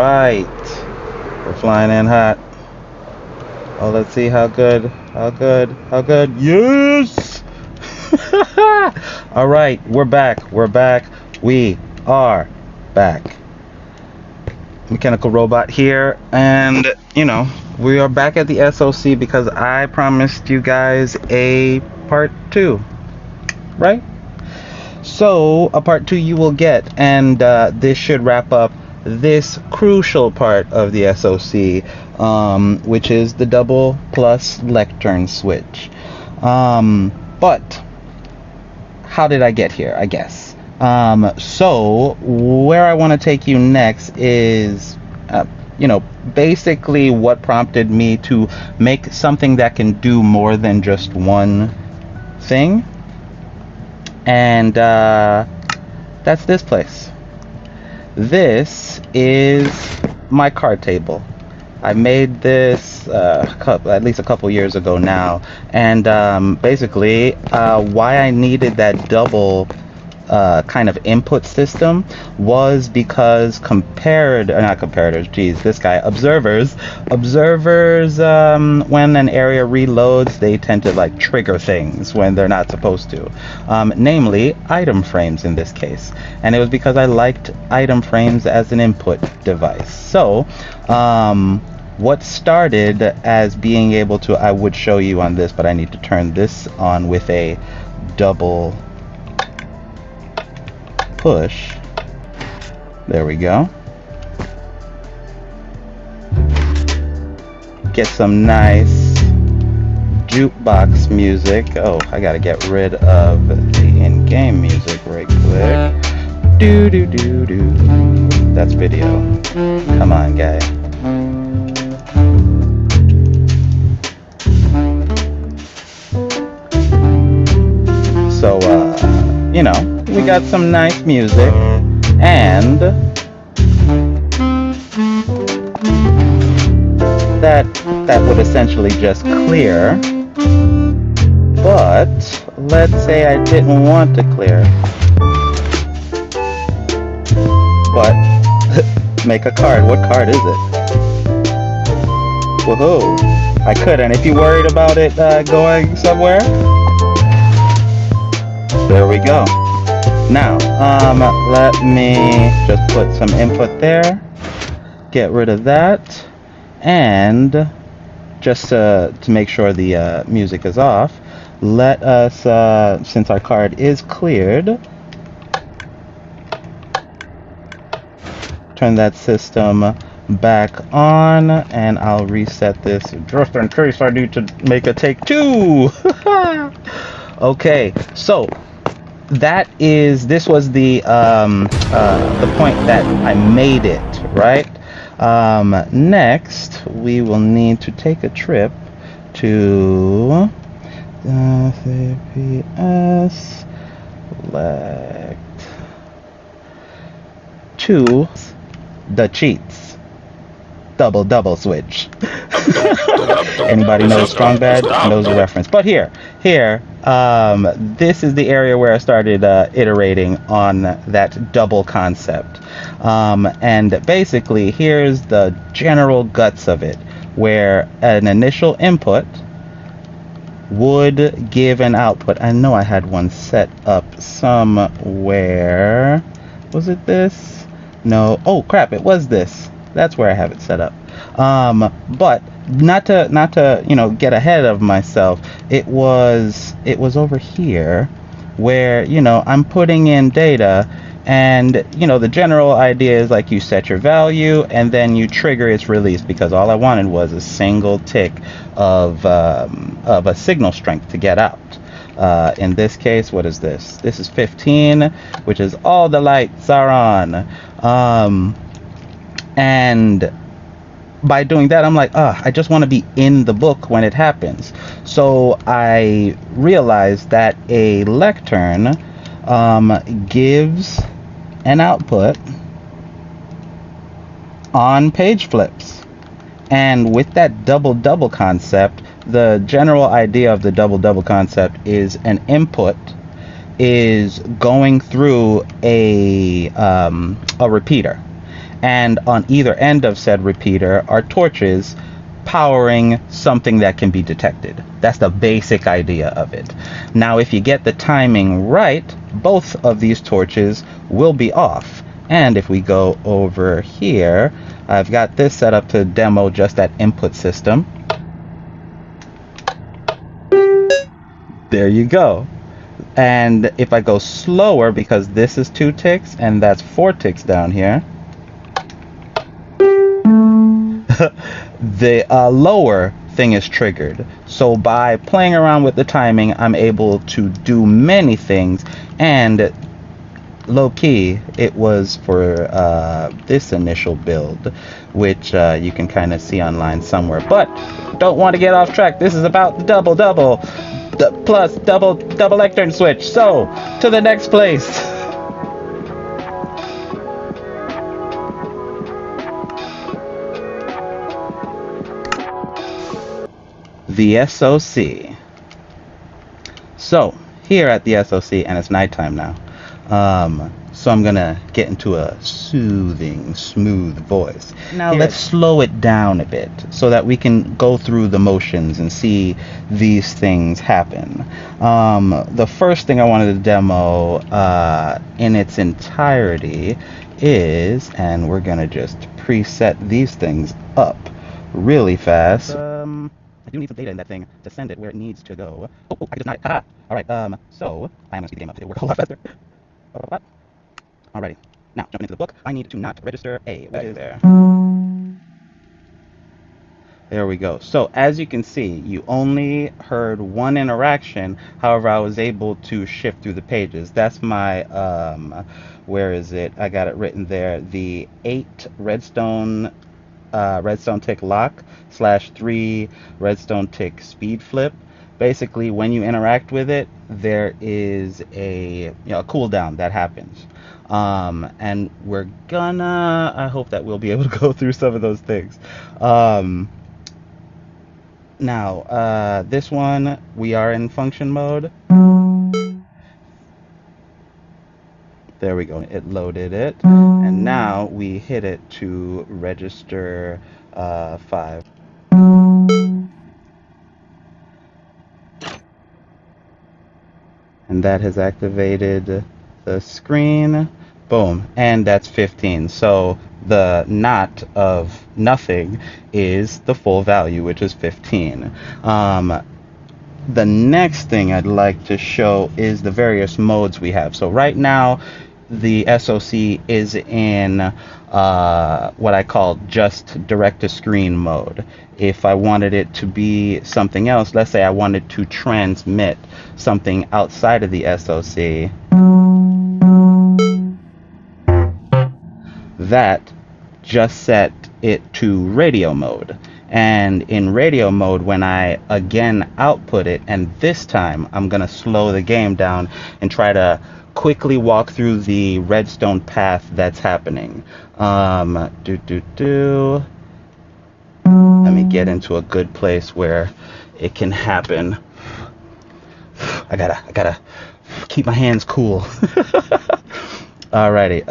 right, we're flying in hot. Oh, let's see how good. Yes. All right, we're back. We are back. Mechanical Robot here, and we are back at the SOC because I promised you guys a part 2, right? So a part 2 you will get, and this should wrap up this crucial part of the SOC, which is the double plus lectern switch. But how did I get here, I guess? So where I want to take you next is, basically what prompted me to make something that can do more than just one thing. And that's this place. This is my card table. I made this at least a couple years ago now, and basically why I needed that double kind of input system was because observers when an area reloads, they tend to like trigger things when they're not supposed to, namely item frames in this case. And it was because I liked item frames as an input device. So what started as being able to, I would show you on this, but I need to turn this on with a double push. There we go. Get some nice jukebox music. Oh, I gotta get rid of the in-game music right quick. Do. That's video. Come on, guy. So, we got some nice music, and that would essentially just clear. But let's say I didn't want to clear, but make a card. What card is it? Woohoo! I could, and if you're worried about it going somewhere, there we go. Now, let me just put some input there, get rid of that, and just to make sure the music is off, let us, since our card is cleared, turn that system back on, and I'll reset this just in case I need to make a take 2. Okay, so this was the point that I made it, right? Next, we will need to take a trip to CPS select to the cheats. Double switch. Anybody knows Strong Bad knows the reference. But here, this is the area where I started iterating on that double concept. And basically, here's the general guts of it, where an initial input would give an output. I know I had one set up somewhere. Was it this? No. Oh crap! It was this. That's where I have it set up. But not to get ahead of myself. It was over here where I'm putting in data, and the general idea is like you set your value and then you trigger its release, because all I wanted was a single tick of a signal strength to get out. In this case, what is this? This is 15, which is all the lights are on. And by doing that, I'm like, I just want to be in the book when it happens. So I realized that a lectern gives an output on page flips. And with that double concept, the general idea of the double concept is an input is going through a repeater. and on either end of said repeater are torches powering something that can be detected. That's the basic idea of it. Now, if you get the timing right, both of these torches will be off. And if we go over here, I've got this set up to demo just that input system. There you go. And if I go slower, because this is 2 ticks and that's 4 ticks down here, the lower thing is triggered. So by playing around with the timing, I'm able to do many things. And low-key, it was for this initial build, which you can kind of see online somewhere. But don't want to get off track. This is about the double plus double lectern switch. So to the next place. The SOC. So here at the SOC, and it's nighttime now, so I'm gonna get into a soothing, smooth voice. Now let's slow it down a bit so that we can go through the motions and see these things happen. The first thing I wanted to demo in its entirety is, and we're gonna just preset these things up really fast. I do need some data in that thing to send it where it needs to go. Oh, I did not. Haha. All right. So I'm gonna speed the game up. It'll work a lot faster. Alrighty. Now jumping into the book, I need to not register A. What is there? There we go. So as you can see, you only heard one interaction. However, I was able to shift through the pages. That's my where is it? I got it written there. The 8 redstone tick lock / 3 redstone tick speed flip. Basically, when you interact with it, there is a cooldown that happens. And we're gonna, I hope that we'll be able to go through some of those things. Now, this one, we are in function mode. There we go. It loaded it. And now we hit it to register 5. And that has activated the screen. Boom. And that's 15. So the not of nothing is the full value, which is 15. The next thing I'd like to show is the various modes we have. So right now, the SOC is in what I call just direct to screen mode. If I wanted it to be something else, let's say I wanted to transmit something outside of the SOC, that just set it to radio mode. And in radio mode, when I again output it, and this time I'm gonna slow the game down and try to quickly walk through the redstone path that's happening. Let me get into a good place where it can happen. I gotta keep my hands cool. Alrighty,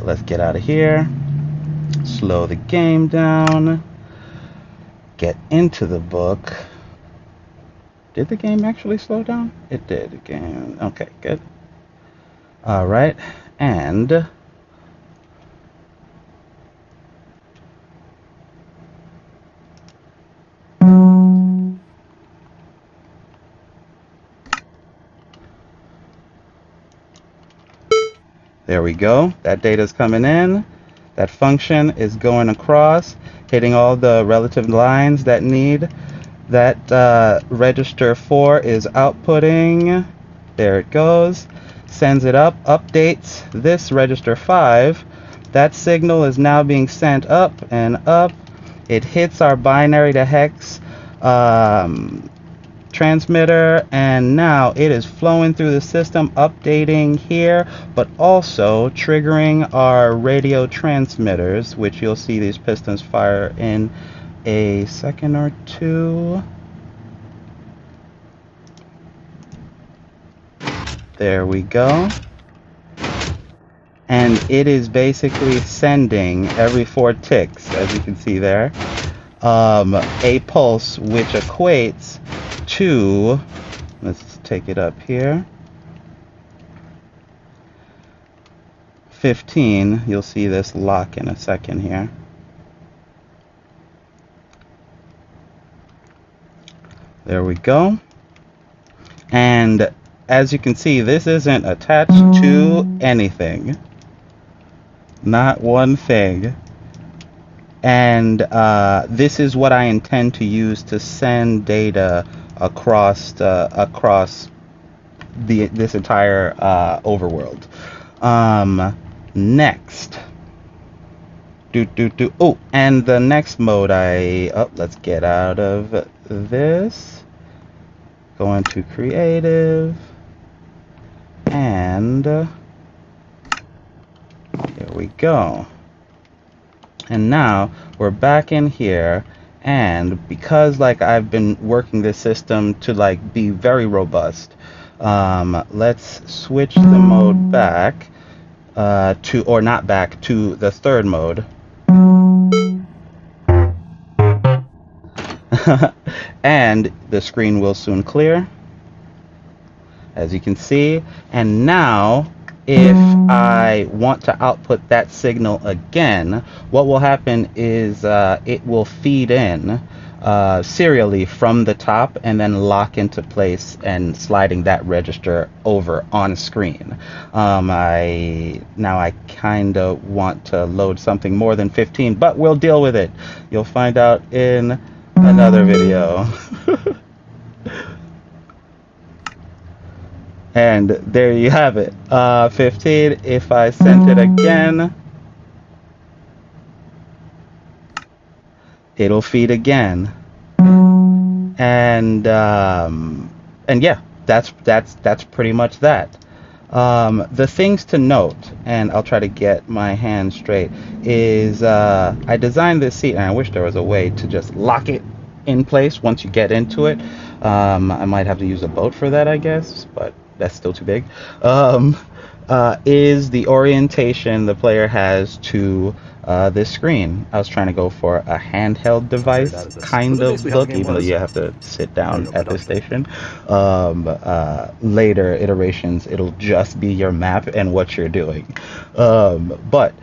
let's get out of here. Slow the game down. Get into the book. Did the game actually slow down? It did. Again. Okay, good. Alright, and there we go. That data is coming in. That function is going across, hitting all the relative lines that need. That register 4 is outputting. There it goes. Sends it up, updates this register 5. That signal is now being sent up and up. It hits our binary to hex transmitter, and now it is flowing through the system, updating here, but also triggering our radio transmitters, which you'll see these pistons fire in a second or two. There we go. and it is basically sending every 4 ticks, as you can see there, a pulse which equates to, let's take it up here, 15. You'll see this lock in a second here. There we go. And as you can see, this isn't attached to anything. Not one thing. And this is what I intend to use to send data across this entire overworld. Next. Oh, and the next mode let's get out of this. Go into creative. And here we go. And now we're back in here, and because like I've been working this system to like be very robust, let's switch the mode back to, or not back, to the third mode. And the screen will soon clear, as you can see. And now if I want to output that signal again, what will happen is it will feed in serially from the top and then lock into place and sliding that register over on screen. Now I kind of want to load something more than 15, but we'll deal with it. You'll find out in another video. And there you have it, 15. If I sent it again, it'll feed again. And yeah, that's pretty much that. The things to note, and I'll try to get my hand straight, is I designed this seat, and I wish there was a way to just lock it in place once you get into it. I might have to use a boat for that, I guess, but that's still too big. Is the orientation the player has to this screen. I was trying to go for a handheld device kind of look, even though you have to sit down at this station. Later iterations, it'll just be your map and what you're doing. But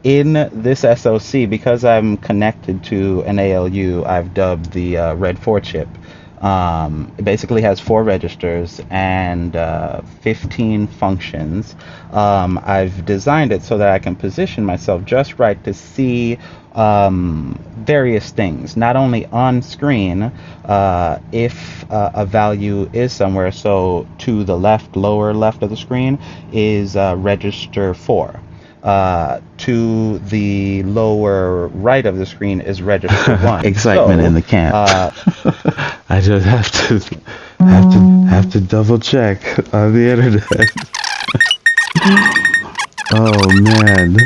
in this SoC, because I'm connected to an ALU, I've dubbed the Red 4 chip. It basically has 4 registers and 15 functions. I've designed it so that I can position myself just right to see various things, not only on screen if a value is somewhere. So to the left, lower left of the screen is register 4. To the lower right of the screen is register 1. Excitement in the camp. I just have to double check on the internet. Oh man.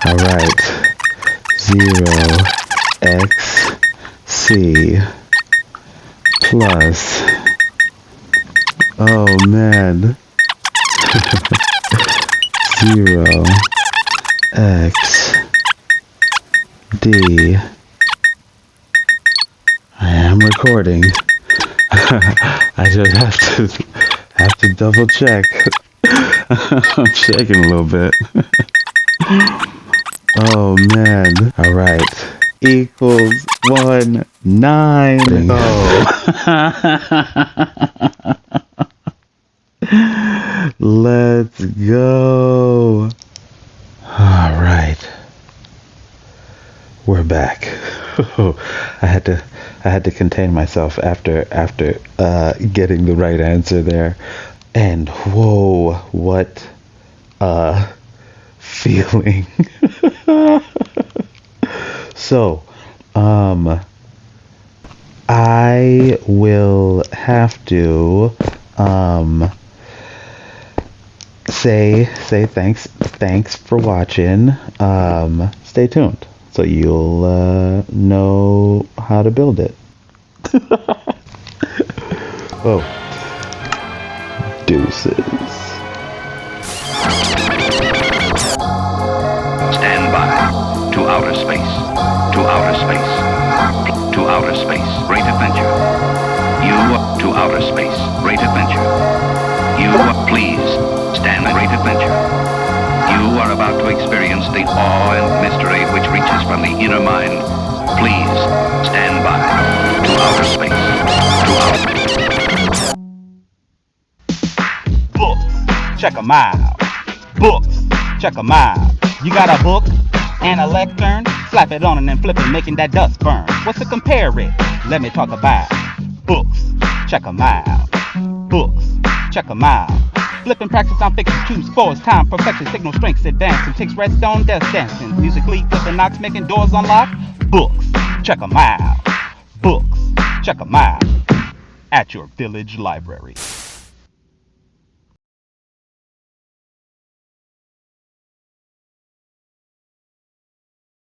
All right. 0xc plus. Oh man. 0xd. I am recording. I just have to double check. I'm shaking a little bit. Oh man. All right. Equals 1, 9. Oh. Let's go. All right. We're back. I had to contain myself after getting the right answer there. And whoa, what feeling. So, I will have to say thanks for watching. Stay tuned so you'll know how to build it. Oh, deuces. outer space, to outer space, to outer space, great adventure. You to outer space, great adventure. You please stand, great adventure. You are about to experience the awe and mystery which reaches from the inner mind. Please stand by. To outer space, to outer. Books, check 'em out. Books, check 'em out. You got a book and a lectern? Slap it on and then flip it, making that dust burn. What's to compare it? Let me talk about books, check 'em out. Books, check 'em out. Flipping practice on fixes, choose fours, time, perfection, signal strengths, advancing, takes redstone, death dancing, musically flipping knocks, making doors unlock. Books, check 'em out. Books, check 'em out. At your village library.